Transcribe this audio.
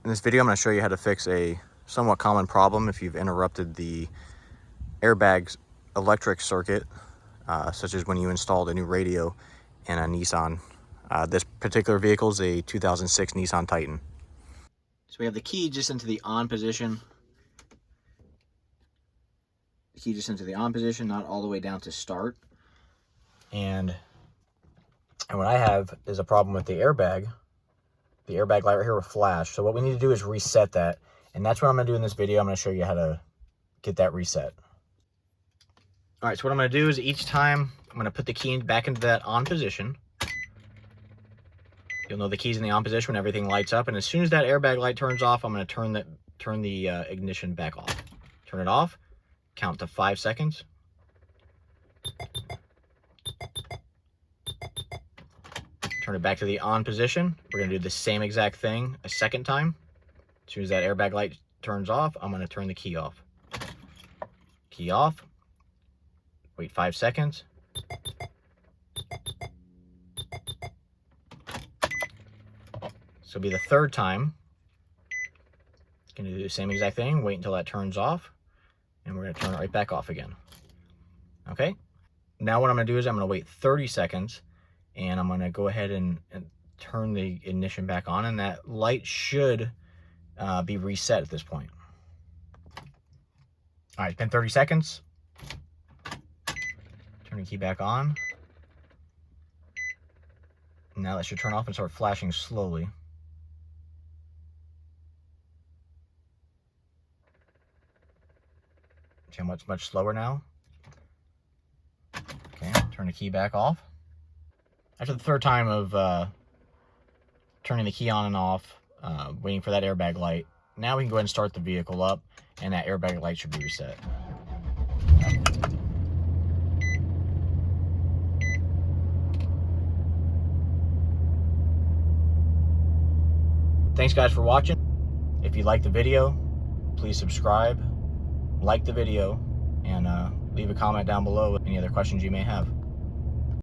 In this video, I'm going to show you how to fix a somewhat common problem if you've interrupted the airbag's electric circuit, such as when you installed a new radio in a Nissan. This particular vehicle is a 2006 Nissan Titan. So we have the key just into the on position. The key just into the on position, not all the way down to start. And what I have is a problem with the airbag. The airbag light right here will flash. So what we need to do is reset that. And that's what I'm going to do in this video. I'm going to show you how to get that reset. All right, so what I'm going to do is each time I'm going to put the key back into that on position. You'll know the key's in the on position when everything lights up. And as soon as that airbag light turns off, I'm going to turn the ignition back off. Turn it off. Count to 5 seconds. Turn it back to the on position. We're going to do the same exact thing a second time. As soon as that airbag light turns off, I'm going to turn the key off. Key off. Wait 5 seconds. This will be the third time. Going to do the same exact thing. Wait until that turns off. And we're going to turn it right back off again. Okay? Now what I'm going to do is I'm going to wait 30 seconds. And I'm going to go ahead and turn the ignition back on, and that light should be reset at this point. All right, it's been 30 seconds. Turn the key back on. Now that should turn off and start flashing slowly. See how much slower now? Okay, turn the key back off. After the third time of turning the key on and off, waiting for that airbag light, now we can go ahead and start the vehicle up, and that airbag light should be reset. Thanks guys for watching. If you liked the video, please subscribe, like the video, and leave a comment down below with any other questions you may have.